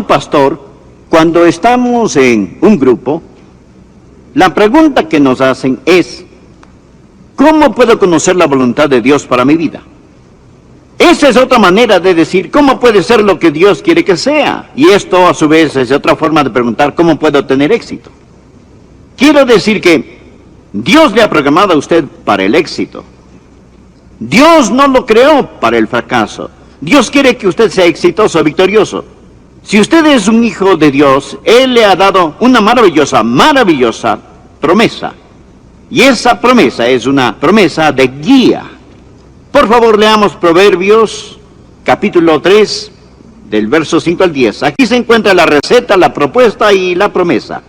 pastor, cuando estamos en un grupo, la pregunta que nos hacen es, ¿cómo puedo conocer la voluntad de Dios para mi vida? Esa es otra manera de decir, ¿cómo puede ser lo que Dios quiere que sea? Y esto, a su vez, es otra forma de preguntar, ¿cómo puedo tener éxito? Quiero decir que Dios le ha programado a usted para el éxito. Dios no lo creó para el fracaso. Dios quiere que usted sea exitoso, victorioso. Si usted es un hijo de Dios, Él le ha dado una maravillosa, maravillosa promesa. Y esa promesa es una promesa de guía. Por favor, leamos Proverbios, capítulo 3, del verso 5 al 10. Aquí se encuentra la receta, la propuesta y la promesa.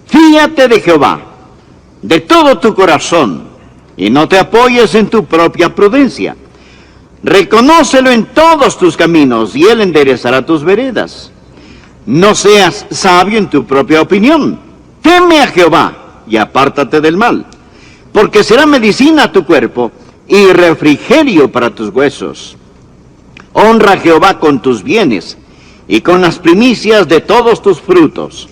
Fíate de Jehová, de todo tu corazón, y no te apoyes en tu propia prudencia. Reconócelo en todos tus caminos, y Él enderezará tus veredas. No seas sabio en tu propia opinión. Teme a Jehová, y apártate del mal, porque será medicina a tu cuerpo, y refrigerio para tus huesos. Honra a Jehová con tus bienes, y con las primicias de todos tus frutos,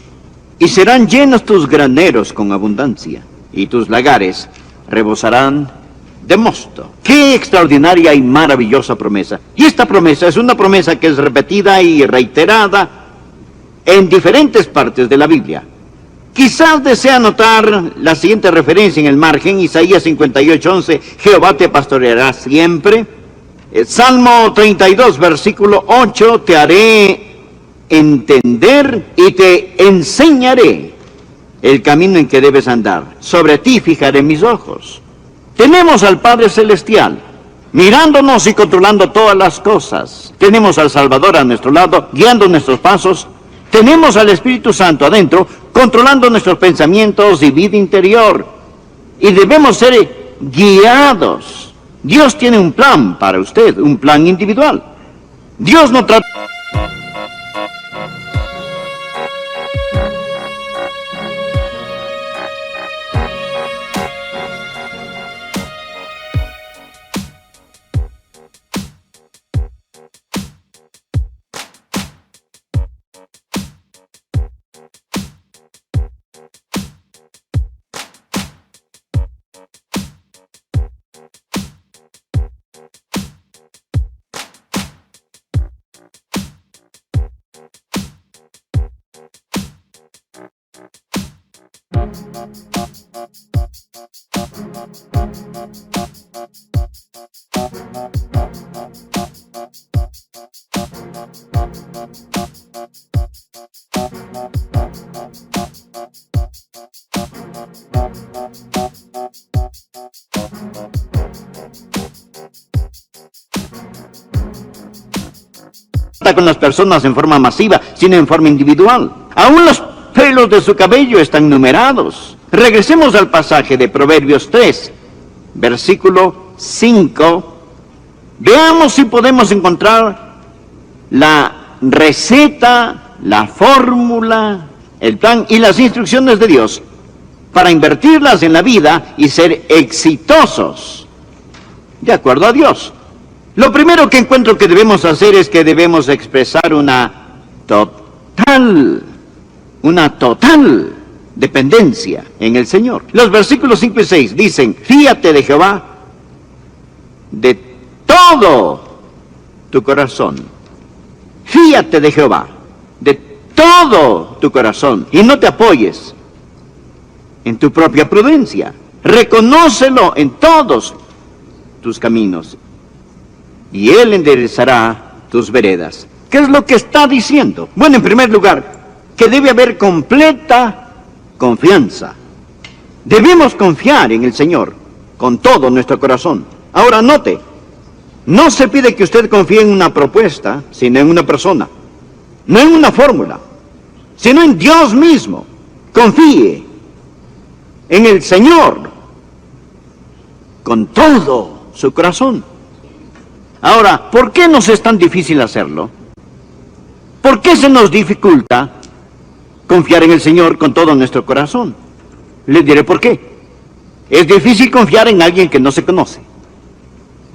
y serán llenos tus graneros con abundancia, y tus lagares rebosarán de mosto. ¡Qué extraordinaria y maravillosa promesa! Y esta promesa es una promesa que es repetida y reiterada en diferentes partes de la Biblia. Quizás desea notar la siguiente referencia en el margen, Isaías 58:11, Jehová te pastoreará siempre. Salmo 32, versículo 8, te haré entender y te enseñaré el camino en que debes andar. Sobre ti fijaré mis ojos. Tenemos al Padre Celestial, mirándonos y controlando todas las cosas. Tenemos al Salvador a nuestro lado, guiando nuestros pasos. Tenemos al Espíritu Santo adentro, controlando nuestros pensamientos y vida interior. Y debemos ser guiados. Dios tiene un plan para usted, un plan individual. Dios no trata... con las personas en forma masiva, sino en forma individual. Aún los pelos de su cabello están numerados. Regresemos al pasaje de Proverbios 3, versículo 5. Veamos si podemos encontrar la receta, la fórmula, el plan y las instrucciones de Dios para invertirlas en la vida y ser exitosos de acuerdo a Dios. Lo primero que encuentro que debemos hacer es que debemos expresar una total dependencia en el Señor. Los versículos 5 y 6 dicen, fíate de Jehová de todo tu corazón. Fíate de Jehová de todo tu corazón y no te apoyes en tu propia prudencia. Reconócelo en todos tus caminos y Él enderezará tus veredas. ¿Qué es lo que está diciendo? Bueno, en primer lugar, que debe haber completa confianza. Debemos confiar en el Señor con todo nuestro corazón. Ahora note, no se pide que usted confíe en una propuesta, sino en una persona. No en una fórmula, sino en Dios mismo. Confíe en el Señor con todo su corazón. Ahora, ¿por qué nos es tan difícil hacerlo? ¿Por qué se nos dificulta confiar en el Señor con todo nuestro corazón? Les diré por qué. Es difícil confiar en alguien que no se conoce.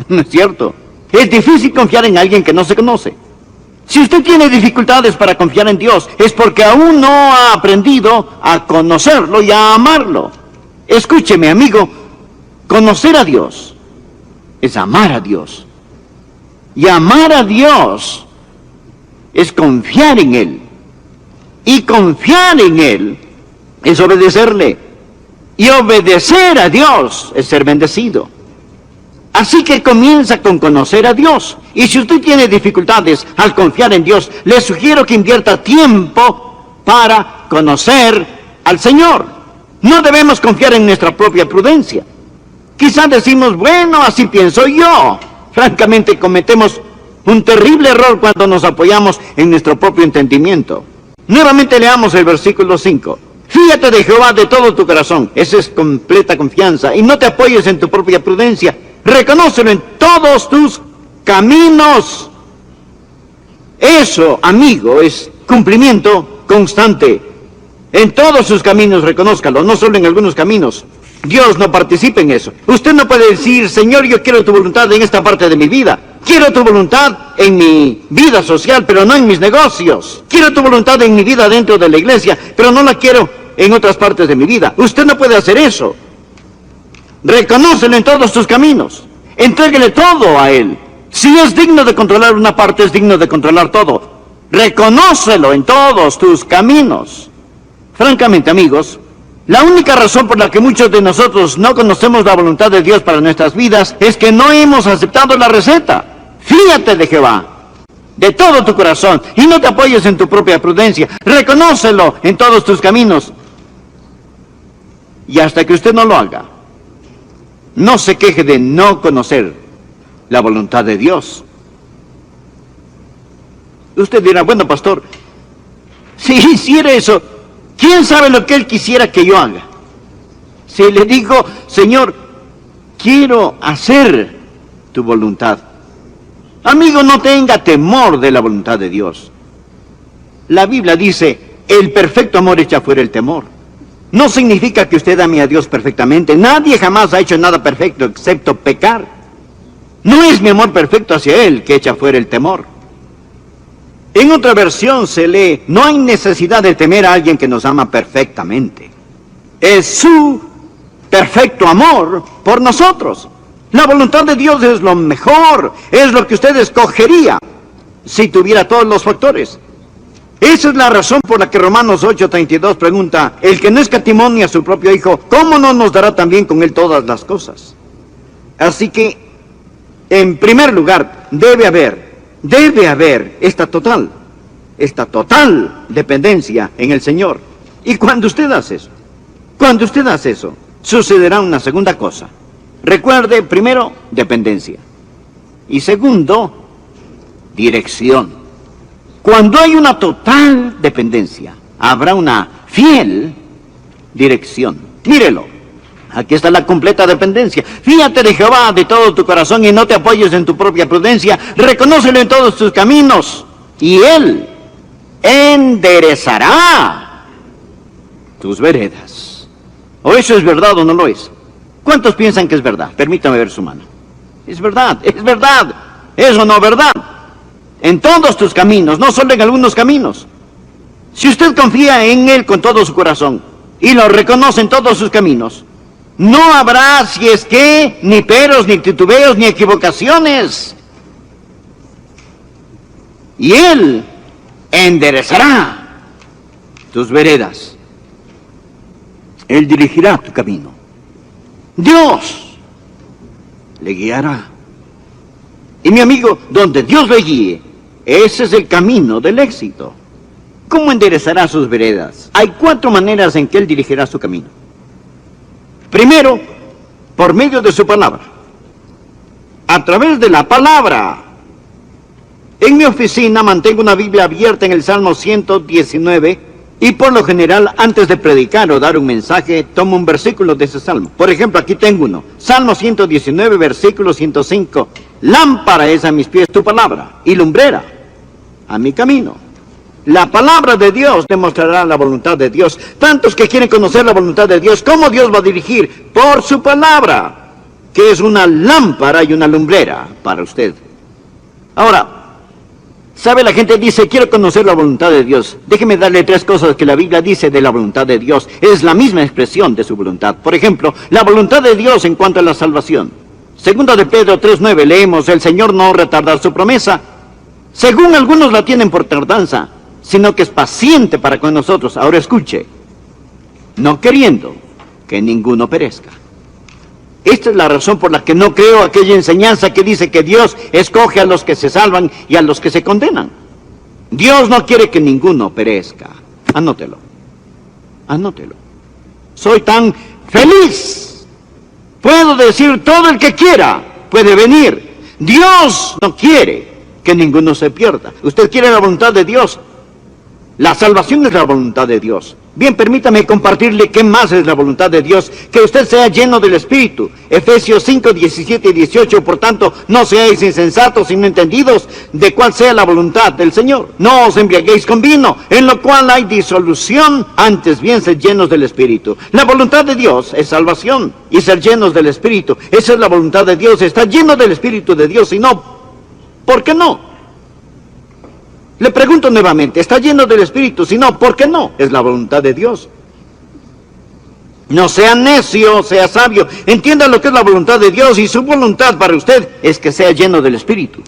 ¿No es cierto? Es difícil confiar en alguien que no se conoce. Si usted tiene dificultades para confiar en Dios, es porque aún no ha aprendido a conocerlo y a amarlo. Escúcheme, amigo, conocer a Dios es amar a Dios. Y amar a Dios es confiar en Él. Y confiar en Él es obedecerle. Y obedecer a Dios es ser bendecido. Así que comienza con conocer a Dios. Y si usted tiene dificultades al confiar en Dios, le sugiero que invierta tiempo para conocer al Señor. No debemos confiar en nuestra propia prudencia. Quizás decimos, bueno, así pienso yo. Francamente, cometemos un terrible error cuando nos apoyamos en nuestro propio entendimiento. Nuevamente leamos el versículo 5. Fíjate de Jehová de todo tu corazón. Esa es completa confianza. Y no te apoyes en tu propia prudencia. Reconócelo en todos tus caminos. Eso, amigo, es cumplimiento constante. En todos sus caminos reconózcalo, no solo en algunos caminos. Dios no participa en eso. Usted no puede decir, Señor, yo quiero tu voluntad en esta parte de mi vida. Quiero tu voluntad en mi vida social, pero no en mis negocios. Quiero tu voluntad en mi vida dentro de la iglesia, pero no la quiero en otras partes de mi vida. Usted no puede hacer eso. Reconócelo en todos tus caminos. Entréguele todo a Él. Si es digno de controlar una parte, es digno de controlar todo. Reconócelo en todos tus caminos. Francamente, amigos, la única razón por la que muchos de nosotros no conocemos la voluntad de Dios para nuestras vidas es que no hemos aceptado la receta. Fíjate de Jehová de todo tu corazón y no te apoyes en tu propia prudencia. Reconócelo en todos tus caminos. Y hasta que usted no lo haga, no se queje de no conocer la voluntad de Dios. Usted dirá, bueno, pastor, si hiciera eso, ¿quién sabe lo que Él quisiera que yo haga? Si le digo, Señor, quiero hacer tu voluntad. Amigo, no tenga temor de la voluntad de Dios. La Biblia dice, el perfecto amor echa fuera el temor. No significa que usted ame a Dios perfectamente. Nadie jamás ha hecho nada perfecto excepto pecar. No es mi amor perfecto hacia Él que echa fuera el temor. En otra versión se lee, no hay necesidad de temer a alguien que nos ama perfectamente. Es su perfecto amor por nosotros. La voluntad de Dios es lo mejor, es lo que usted escogería si tuviera todos los factores. Esa es la razón por la que Romanos 8:32 pregunta, el que no escatimó ni a su propio Hijo, ¿cómo no nos dará también con Él todas las cosas? Así que, en primer lugar, debe haber esta total dependencia en el Señor. Y cuando usted hace eso, sucederá una segunda cosa. Recuerde, primero, dependencia. Y segundo, dirección. Cuando hay una total dependencia, habrá una fiel dirección. Mírelo. Aquí está la completa dependencia. Fíjate de Jehová de todo tu corazón y no te apoyes en tu propia prudencia. Reconócelo en todos tus caminos y Él enderezará tus veredas. ¿O eso es verdad o no lo es? ¿Cuántos piensan que es verdad? Permítame ver su mano. Es verdad, es verdad. ¿Es o no verdad? En todos tus caminos, no solo en algunos caminos. Si usted confía en Él con todo su corazón y lo reconoce en todos sus caminos, no habrá, si es que, ni peros, ni titubeos, ni equivocaciones. Y Él enderezará tus veredas. Él dirigirá tu camino. Dios le guiará. Y mi amigo, donde Dios le guíe, ese es el camino del éxito. ¿Cómo enderezará sus veredas? Hay 4 maneras en que Él dirigirá su camino. Primero, por medio de su palabra. A través de la palabra. En mi oficina mantengo una Biblia abierta en el Salmo 119 y por lo general antes de predicar o dar un mensaje tomo un versículo de ese salmo. Por ejemplo, aquí tengo uno. Salmo 119, versículo 105. Lámpara es a mis pies tu palabra y lumbrera a mi camino. La palabra de Dios demostrará la voluntad de Dios. Tantos que quieren conocer la voluntad de Dios, ¿cómo Dios va a dirigir? Por su palabra, que es una lámpara y una lumbrera para usted. Ahora, ¿Sabe? La gente dice, quiero conocer la voluntad de Dios. Déjeme darle 3 cosas que la Biblia dice de la voluntad de Dios. Es la misma expresión de su voluntad. Por ejemplo, la voluntad de Dios en cuanto a la salvación. Segunda de Pedro 3:9 leemos, el Señor no retardar su promesa, según algunos la tienen por tardanza, sino que es paciente para con nosotros. Ahora escuche, no queriendo que ninguno perezca. Esta es la razón por la que no creo aquella enseñanza que dice que Dios escoge a los que se salvan y a los que se condenan. Dios no quiere que ninguno perezca. Anótelo. Anótelo. Soy tan feliz. Puedo decir todo el que quiera puede venir. Dios no quiere que ninguno se pierda. Usted quiere la voluntad de Dios. La salvación es la voluntad de Dios. Bien, permítame compartirle qué más es la voluntad de Dios. Que usted sea lleno del Espíritu. Efesios 5, 17 y 18. Por tanto, no seáis insensatos, sino entendidos de cuál sea la voluntad del Señor. No os embriaguéis con vino, en lo cual hay disolución. Antes bien, sed llenos del Espíritu. La voluntad de Dios es salvación y ser llenos del Espíritu. Esa es la voluntad de Dios. Está lleno del Espíritu de Dios. Y no, ¿por qué no? Le pregunto nuevamente, ¿está lleno del Espíritu? Si no, ¿por qué no? Es la voluntad de Dios. No sea necio, sea sabio. Entienda lo que es la voluntad de Dios y su voluntad para usted es que sea lleno del Espíritu.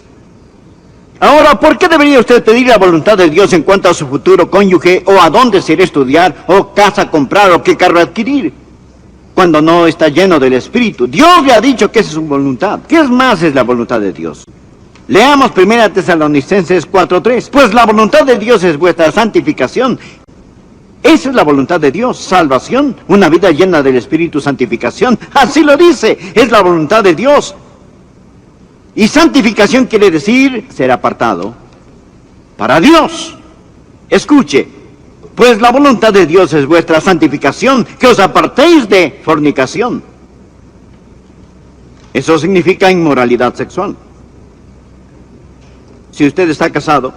Ahora, ¿por qué debería usted pedir la voluntad de Dios en cuanto a su futuro cónyuge o a dónde se irá a estudiar o casa comprar o qué carro adquirir? Cuando no está lleno del Espíritu. Dios le ha dicho que esa es su voluntad. ¿Qué más es la voluntad de Dios? Leamos 1 Tesalonicenses 4:3. Pues la voluntad de Dios es vuestra santificación. Esa es la voluntad de Dios, salvación, una vida llena del Espíritu, santificación. Así lo dice, es la voluntad de Dios. Y santificación quiere decir ser apartado para Dios. Escuche, pues la voluntad de Dios es vuestra santificación, que os apartéis de fornicación. Eso significa inmoralidad sexual. Si usted está casado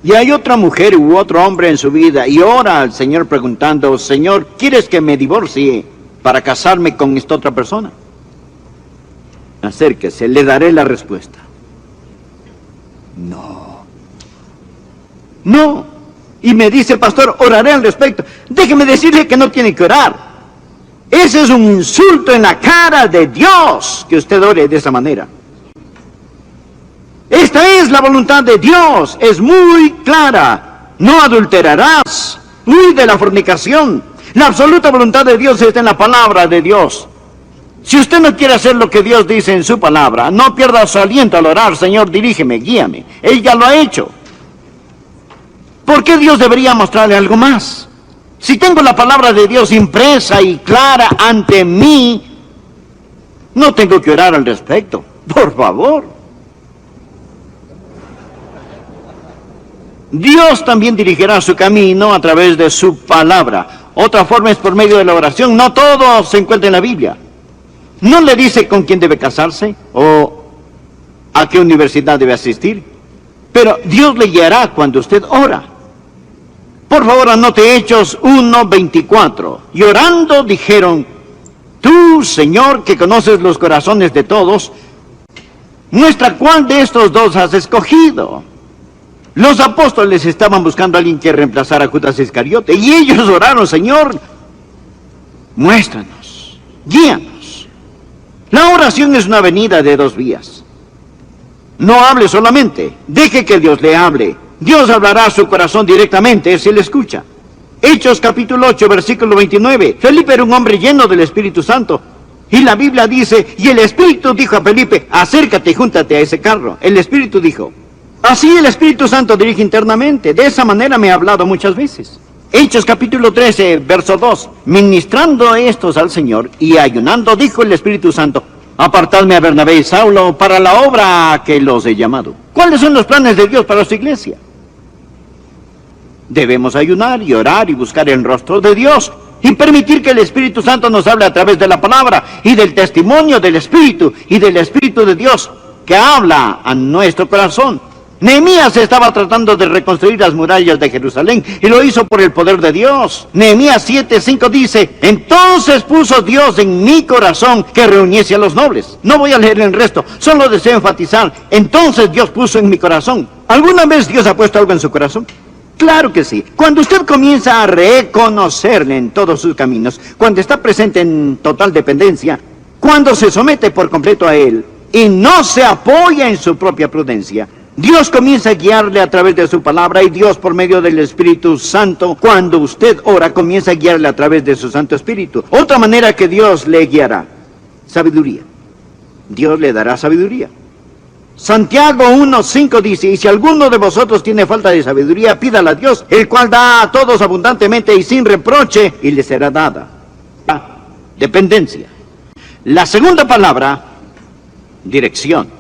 y hay otra mujer u otro hombre en su vida y ora al Señor preguntando, Señor, ¿quieres que me divorcie para casarme con esta otra persona? Acérquese, le daré la respuesta. No. No. Y me dice, pastor, oraré al respecto. Déjeme decirle que no tiene que orar. Ese es un insulto en la cara de Dios que usted ore de esa manera. Esta es la voluntad de Dios, es muy clara. No adulterarás, huye de la fornicación. La absoluta voluntad de Dios está en la palabra de Dios. Si usted no quiere hacer lo que Dios dice en su palabra, no pierda su aliento al orar, Señor, dirígeme, guíame. Él ya lo ha hecho. ¿Por qué Dios debería mostrarle algo más? Si tengo la palabra de Dios impresa y clara ante mí, no tengo que orar al respecto. Por favor. Dios también dirigirá su camino a través de su palabra. Otra forma es por medio de la oración. No todo se encuentra en la Biblia. No le dice con quién debe casarse o a qué universidad debe asistir. Pero Dios le guiará cuando usted ora. Por favor, anote Hechos 1:24. Y orando dijeron, tú, Señor, que conoces los corazones de todos, muestra cuál de estos dos has escogido. Los apóstoles estaban buscando a alguien que reemplazara a Judas Iscariote. Y ellos oraron, Señor, muéstranos, guíanos. La oración es una avenida de 2 vías. No hable solamente, deje que Dios le hable. Dios hablará a su corazón directamente si le escucha. Hechos capítulo 8, versículo 29. Felipe era un hombre lleno del Espíritu Santo. Y la Biblia dice, y el Espíritu dijo a Felipe, acércate y júntate a ese carro. El Espíritu dijo. Así el Espíritu Santo dirige internamente. De esa manera me ha hablado muchas veces. Hechos capítulo 13, verso 2. Ministrando estos al Señor y ayunando, dijo el Espíritu Santo, apartadme a Bernabé y Saulo para la obra a que los he llamado. ¿Cuáles son los planes de Dios para su iglesia? Debemos ayunar y orar y buscar el rostro de Dios y permitir que el Espíritu Santo nos hable a través de la palabra y del testimonio del Espíritu y del Espíritu de Dios que habla a nuestro corazón. Nehemías estaba tratando de reconstruir las murallas de Jerusalén y lo hizo por el poder de Dios. Nehemías 7:5 dice: entonces puso Dios en mi corazón que reuniese a los nobles. No voy a leer el resto, solo deseo enfatizar: entonces Dios puso en mi corazón. ¿Alguna vez Dios ha puesto algo en su corazón? Claro que sí. Cuando usted comienza a reconocerle en todos sus caminos, cuando está presente en total dependencia, cuando se somete por completo a Él y no se apoya en su propia prudencia, Dios comienza a guiarle a través de su palabra, y Dios, por medio del Espíritu Santo, cuando usted ora, comienza a guiarle a través de su Santo Espíritu. Otra manera que Dios le guiará: sabiduría. Dios le dará sabiduría. Santiago 1:5 dice: y si alguno de vosotros tiene falta de sabiduría, pídala a Dios, el cual da a todos abundantemente y sin reproche, y le será dada. Dependencia. La segunda palabra, dirección.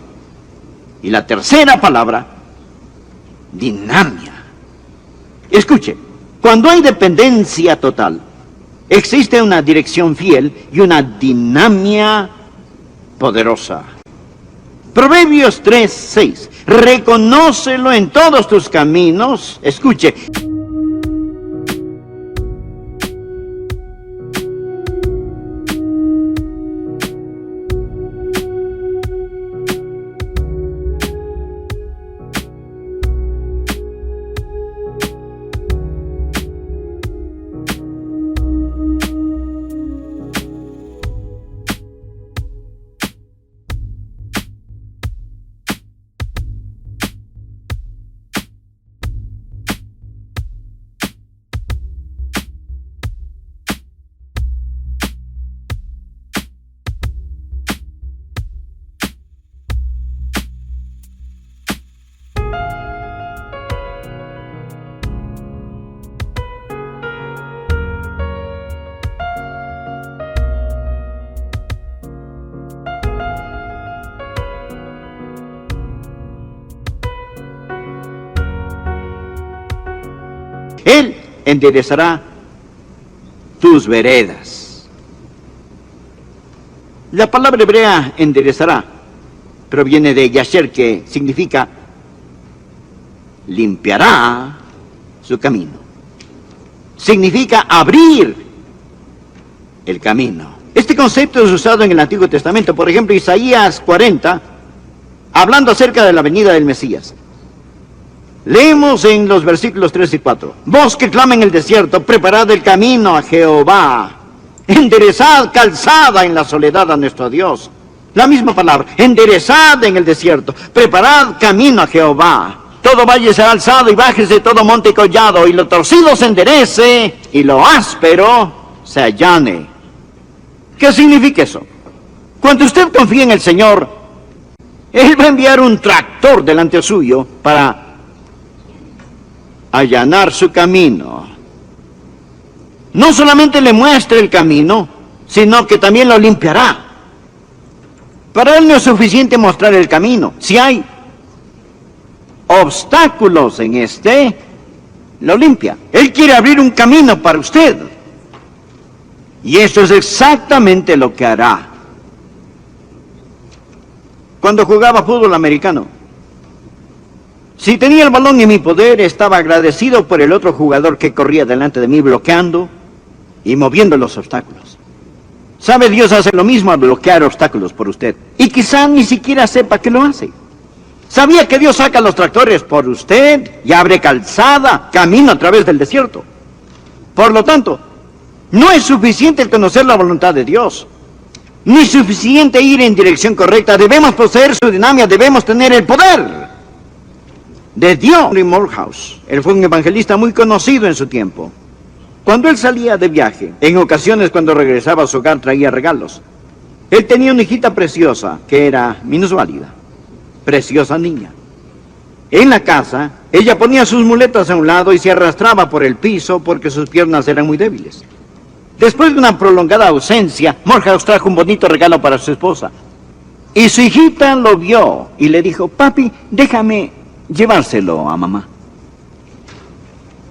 Y la tercera palabra, dinamia. Escuche, cuando hay dependencia total, existe una dirección fiel y una dinamia poderosa. Proverbios 3:6. Reconócelo en todos tus caminos. Escuche. Él enderezará tus veredas. La palabra hebrea enderezará proviene de yasher, que significa limpiará su camino. Significa abrir el camino. Este concepto es usado en el Antiguo Testamento. Por ejemplo, Isaías 40, hablando acerca de la venida del Mesías. Leemos en los versículos 3 y 4. Vos que clama en el desierto, preparad el camino a Jehová. Enderezad calzada en la soledad a nuestro Dios. La misma palabra, enderezad en el desierto, preparad camino a Jehová. Todo valle será alzado y bájese todo monte y collado, y lo torcido se enderece y lo áspero se allane. ¿Qué significa eso? Cuando usted confía en el Señor, Él va a enviar un tractor delante suyo para allanar su camino. No solamente le muestra el camino, sino que también lo limpiará. Para Él no es suficiente mostrar el camino. Si hay obstáculos en este, lo limpia. Él quiere abrir un camino para usted. Y eso es exactamente lo que hará. Cuando jugaba fútbol americano, si tenía el balón en mi poder, estaba agradecido por el otro jugador que corría delante de mí bloqueando y moviendo los obstáculos. ¿Sabe? Dios hace lo mismo al bloquear obstáculos por usted. Y quizá ni siquiera sepa que lo hace. ¿Sabía que Dios saca los tractores por usted y abre calzada, camino a través del desierto? Por lo tanto, no es suficiente el conocer la voluntad de Dios, ni suficiente ir en dirección correcta. Debemos poseer su dinamia, debemos tener el poder de Dios. Henry Morehouse, él fue un evangelista muy conocido en su tiempo. Cuando él salía de viaje, en ocasiones cuando regresaba a su hogar traía regalos. Él tenía una hijita preciosa que era minusválida, preciosa niña. En la casa, ella ponía sus muletas a un lado y se arrastraba por el piso porque sus piernas eran muy débiles. Después de una prolongada ausencia, Morehouse trajo un bonito regalo para su esposa. Y su hijita lo vio y le dijo: papi, déjame llevárselo a mamá.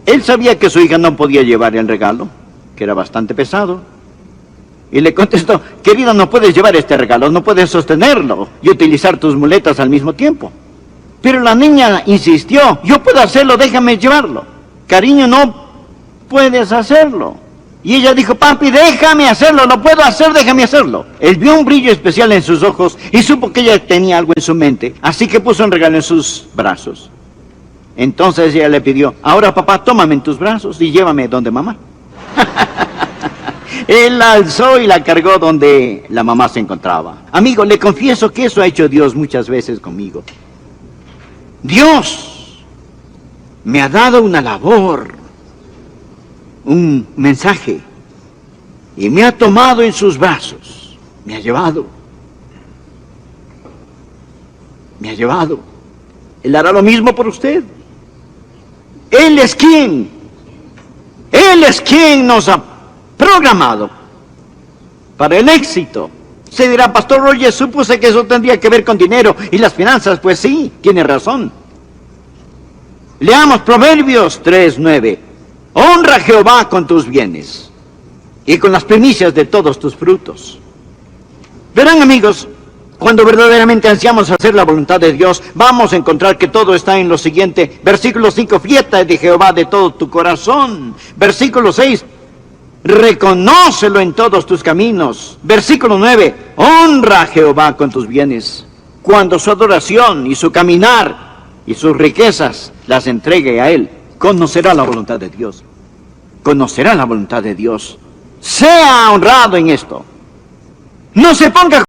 Él sabía que su hija no podía llevar el regalo, que era bastante pesado. Y le contestó: querida, no puedes llevar este regalo, no puedes sostenerlo y utilizar tus muletas al mismo tiempo. Pero la niña insistió, yo puedo hacerlo, déjame llevarlo. Cariño, no puedes hacerlo. Y ella dijo, papi, déjame hacerlo, lo puedo hacer, déjame hacerlo. Él vio un brillo especial en sus ojos y supo que ella tenía algo en su mente, así que puso un regalo en sus brazos. Entonces ella le pidió, ahora papá, tómame en tus brazos y llévame donde mamá. Él la alzó y la cargó donde la mamá se encontraba. Amigo, le confieso que eso ha hecho Dios muchas veces conmigo. Dios me ha dado una labor, un mensaje, y me ha tomado en sus brazos, me ha llevado. Él hará lo mismo por usted. Él es quien nos ha programado para el éxito. Se dirá, Pastor Roger, supuse que eso tendría que ver con dinero y las finanzas. Pues sí, tiene razón. Leamos Proverbios 3:9. Honra a Jehová con tus bienes y con las primicias de todos tus frutos. Verán, amigos, cuando verdaderamente ansiamos hacer la voluntad de Dios, vamos a encontrar que todo está en lo siguiente. Versículo 5, fíate de Jehová de todo tu corazón. Versículo 6, reconócelo en todos tus caminos. Versículo 9, honra a Jehová con tus bienes, cuando su adoración y su caminar y sus riquezas las entregue a Él. Conocerá la voluntad de Dios. Conocerá la voluntad de Dios. Sea honrado en esto. No se ponga